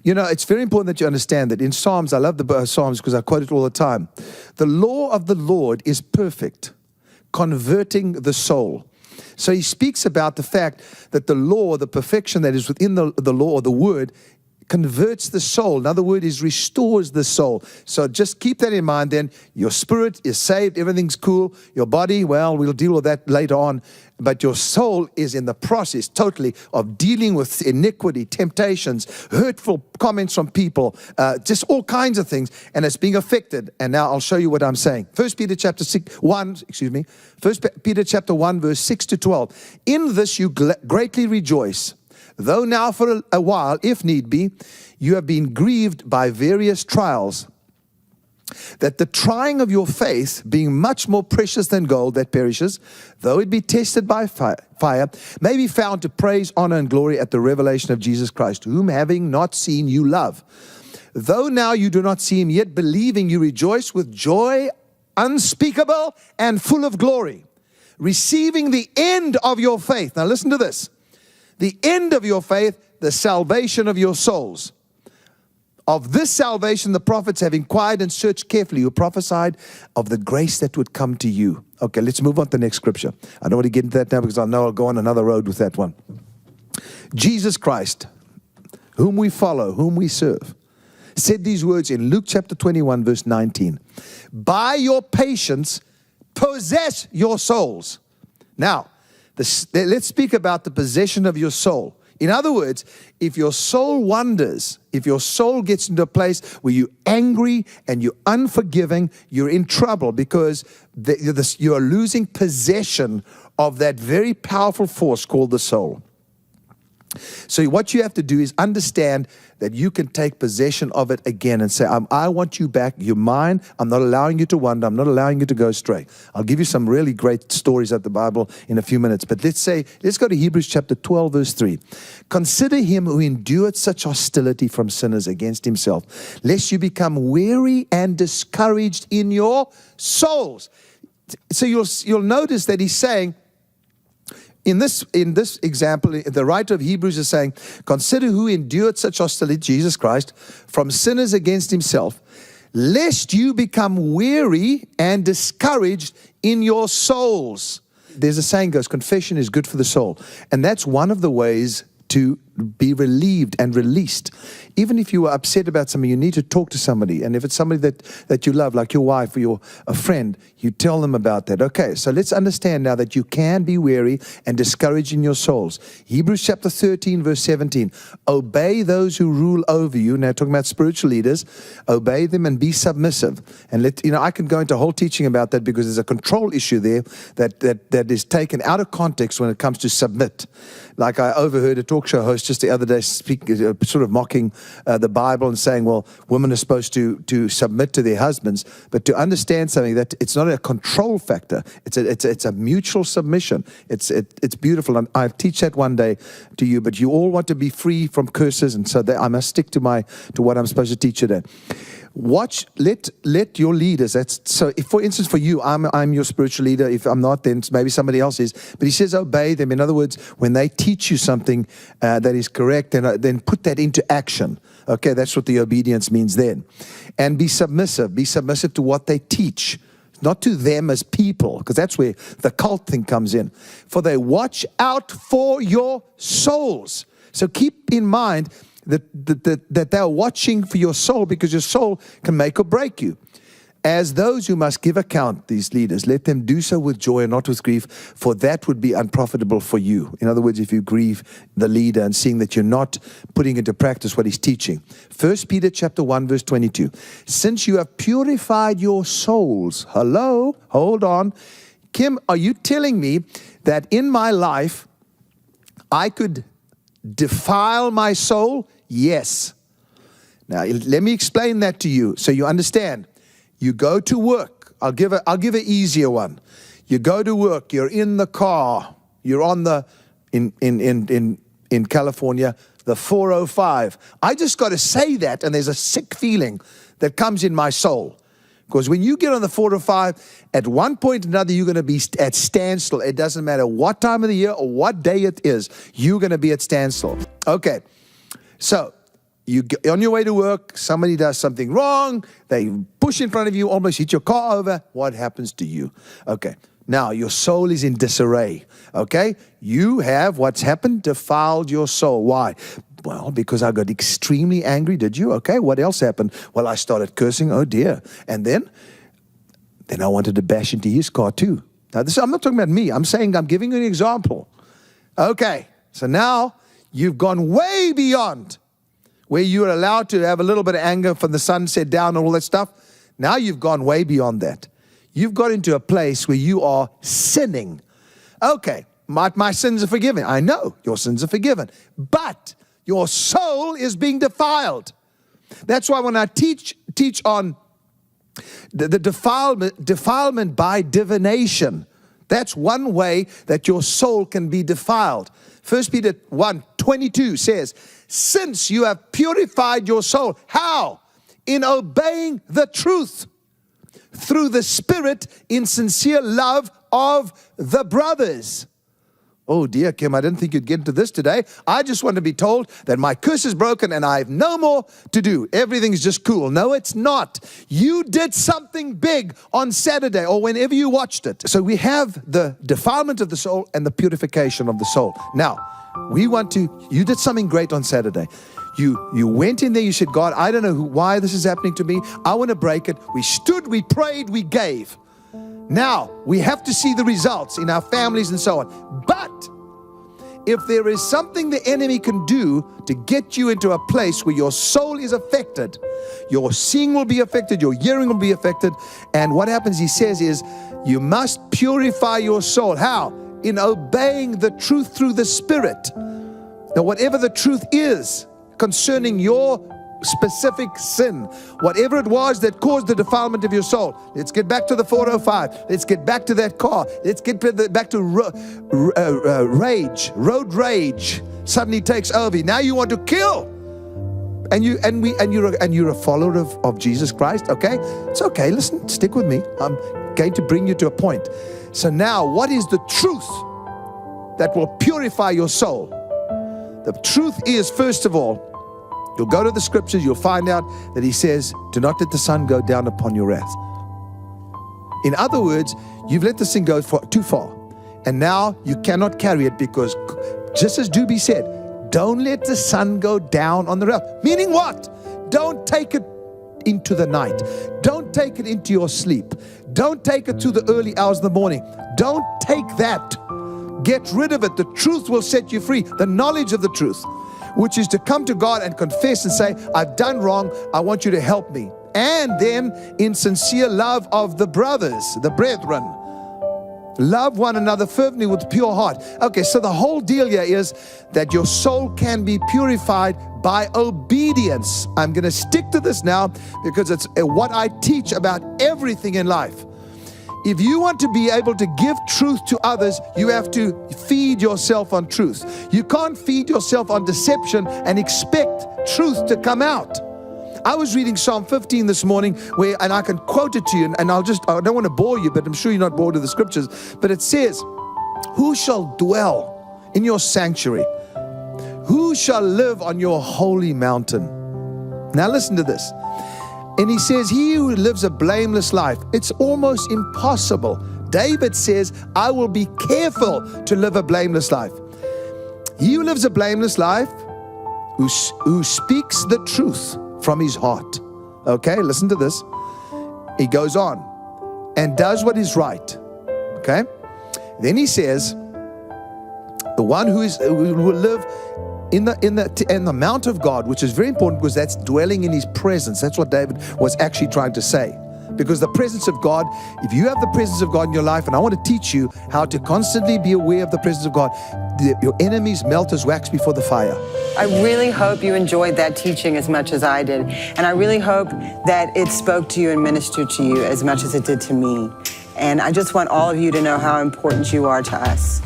You know, it's very important that you understand that in Psalms, I love the Psalms because I quote it all the time. The law of the Lord is perfect, converting the soul. So he speaks about the fact that the law, the perfection that is within the law or the word, converts the soul. Another word is restores the soul. So just keep that in mind then. Your spirit is saved. Everything's cool. Your body, well, we'll deal with that later on. But your soul is in the process totally of dealing with iniquity, temptations, hurtful comments from people, just all kinds of things. And it's being affected. And now I'll show you what I'm saying. 1 Peter chapter 1 verse 6 to 12. In this you greatly rejoice, though now for a while, if need be, you have been grieved by various trials, that the trying of your faith, being much more precious than gold that perishes, though it be tested by fire, may be found to praise, honor, and glory at the revelation of Jesus Christ, whom having not seen you love. Though now you do not see him, yet believing you rejoice with joy unspeakable and full of glory, receiving the end of your faith. Now listen to this. The end of your faith, the salvation of your souls. Of this salvation the prophets have inquired and searched carefully, who prophesied of the grace that would come to you. Okay, let's move on to the next scripture. I don't want to get into that now because I know I'll go on another road with that one. Jesus Christ, whom we follow, whom we serve, said these words in Luke chapter 21, verse 19. By your patience, possess your souls. Now, let's speak about the possession of your soul. In other words, if your soul wanders, if your soul gets into a place where you're angry and you're unforgiving, you're in trouble because you are losing possession of that very powerful force called the soul. So what you have to do is understand that you can take possession of it again and say, I want you back. You're mine. I'm not allowing you to wander. I'm not allowing you to go astray. I'll give you some really great stories out of the Bible in a few minutes. But let's go to Hebrews chapter 12, verse 3. Consider him who endured such hostility from sinners against himself, lest you become weary and discouraged in your souls. So you'll notice that he's saying, in this example, the writer of Hebrews is saying, consider who endured such hostility, Jesus Christ, from sinners against himself, lest you become weary and discouraged in your souls. There's a saying goes, confession is good for the soul. And that's one of the ways to be relieved and released. Even if you are upset about something, you need to talk to somebody. And if it's somebody that you love, like your wife or a friend, you tell them about that. Okay, so let's understand now that you can be weary and discouraged in your souls. Hebrews chapter 13, verse 17. Obey those who rule over you. Now talking about spiritual leaders. Obey them and be submissive. And I can go into a whole teaching about that because there's a control issue there that is taken out of context when it comes to submit. Like I overheard a talk show host just the other day speaking, sort of mocking the Bible and saying, well, women are supposed to submit to their husbands, but to understand something that it's not a control factor. It's a mutual submission. It's beautiful. And I teach that one day to you, but you all want to be free from curses, and so I must stick to what I'm supposed to teach you today. Let your leaders, if for instance for you, I'm your spiritual leader. If I'm not, then maybe somebody else is. But he says obey them. In other words, when they teach you something that is correct, then put that into action. Okay, that's what the obedience means then. And be submissive. Be submissive to what they teach. Not to them as people, because that's where the cult thing comes in. For they watch out for your souls. So keep in mind that they are watching for your soul, because your soul can make or break you. As those who must give account, these leaders, let them do so with joy and not with grief, for that would be unprofitable for you. In other words, if you grieve the leader and seeing that you're not putting into practice what he's teaching. 1 Peter chapter 1, verse 22. Since you have purified your souls. Hello? Hold on. Kim, are you telling me that in my life I could defile my soul? Yes. Now, let me explain that to you so you understand. You go to work. I'll give an easier one. You go to work. You're in the car. You're on in California, the 405. I just got to say that, and there's a sick feeling that comes in my soul. Because when you get on the 405, at one point or another, you're going to be at standstill. It doesn't matter what time of the year or what day it is. You're going to be at standstill. Okay. So You get on your way to work, somebody does something wrong, they push in front of you, almost hit your car over. What happens to you? Okay, now your soul is in disarray. Okay, you have, what's happened? Defiled your soul. Why? Well, because I got extremely angry. Did you? Okay, what else happened? Well, I started cursing. Oh dear. And then I wanted to bash into his car too. Now, I'm not talking about me. I'm giving you an example. Okay, so now you've gone way beyond where you are allowed to have a little bit of anger from the sunset down and all that stuff. Now you've gone way beyond that. You've got into a place where you are sinning. Okay, my sins are forgiven. I know your sins are forgiven. But your soul is being defiled. That's why when I teach on the defilement by divination, that's one way that your soul can be defiled. 1 Peter 1:22 says, since you have purified your soul. How? In obeying the truth through the Spirit in sincere love of the brothers. Oh dear, Kim, I didn't think you'd get into this today. I just want to be told that my curse is broken and I have no more to do. Everything's just cool. No, it's not. You did something big on Saturday or whenever you watched it. So we have the defilement of the soul and the purification of the soul. Now, you did something great on Saturday. You went in there, you said, God, I don't know why this is happening to me. I want to break it. We stood, we prayed, we gave. Now, we have to see the results in our families and so on. But if there is something the enemy can do to get you into a place where your soul is affected, your seeing will be affected, your hearing will be affected. And what happens, he says, is you must purify your soul. How? In obeying the truth through the Spirit. Now, whatever the truth is concerning your specific sin, whatever it was that caused the defilement of your soul. Let's get back to the 405. Let's get back to that car. Let's get back to road rage. Suddenly takes over. Now you want to kill, and you're a follower of Jesus Christ. Okay, it's okay. Listen, stick with me. I'm going to bring you to a point. So now, what is the truth that will purify your soul? The truth is, first of all, you'll go to the scriptures, you'll find out that he says, do not let the sun go down upon your wrath. In other words, you've let this thing go too far. And now you cannot carry it because, just as Doobie said, don't let the sun go down on the wrath. Meaning what? Don't take it into the night. Don't take it into your sleep. Don't take it to the early hours of the morning. Don't take that. Get rid of it. The truth will set you free. The knowledge of the truth, which is to come to God and confess and say, I've done wrong. I want you to help me. And then in sincere love of the brothers, the brethren, love one another fervently with pure heart. Okay, so the whole deal here is that your soul can be purified by obedience. I'm going to stick to this now because it's what I teach about everything in life. If you want to be able to give truth to others, you have to feed yourself on truth. You can't feed yourself on deception and expect truth to come out. I was reading Psalm 15 this morning, and I can quote it to you, and I don't want to bore you, but I'm sure you're not bored of the scriptures. But it says, who shall dwell in your sanctuary? Who shall live on your holy mountain? Now listen to this. And he says, he who lives a blameless life, it's almost impossible. David says, I will be careful to live a blameless life. He who lives a blameless life, who speaks the truth from his heart. Okay, listen to this. He goes on and does what is right. Okay, then he says, the one who will live in the mount of God, which is very important because that's dwelling in his presence. That's what David was actually trying to say. Because the presence of God, if you have the presence of God in your life, and I want to teach you how to constantly be aware of the presence of God, your enemies melt as wax before the fire. I really hope you enjoyed that teaching as much as I did. And I really hope that it spoke to you and ministered to you as much as it did to me. And I just want all of you to know how important you are to us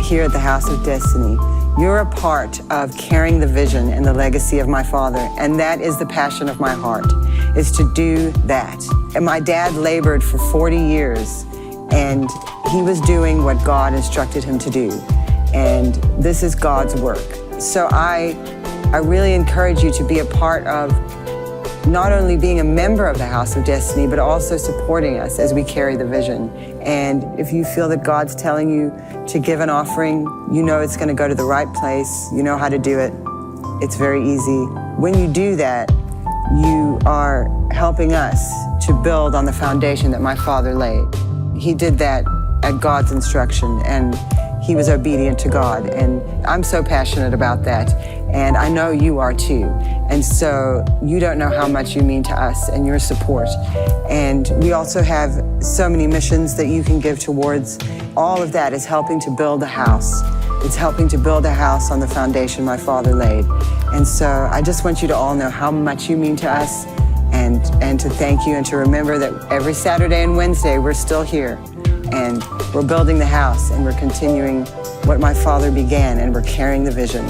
here at the House of Destiny. You're a part of carrying the vision and the legacy of my father, and that is the passion of my heart, is to do that. And my dad labored for 40 years, and he was doing what God instructed him to do. And this is God's work. So I I really encourage you to be a part of not only being a member of the House of Destiny, but also supporting us as we carry the vision. And if you feel that God's telling you to give an offering, you know it's going to go to the right place, you know how to do it. It's very easy. When you do that, you are helping us to build on the foundation that my father laid. He did that at God's instruction, and he was obedient to God. And I'm so passionate about that. And I know you are too. And so you don't know how much you mean to us and your support. And we also have so many missions that you can give towards. All of that is helping to build a house. It's helping to build a house on the foundation my father laid. And so I just want you to all know how much you mean to us, and to thank you, and to remember that every Saturday and Wednesday we're still here. And we're building the house, and we're continuing what my father began, and we're carrying the vision.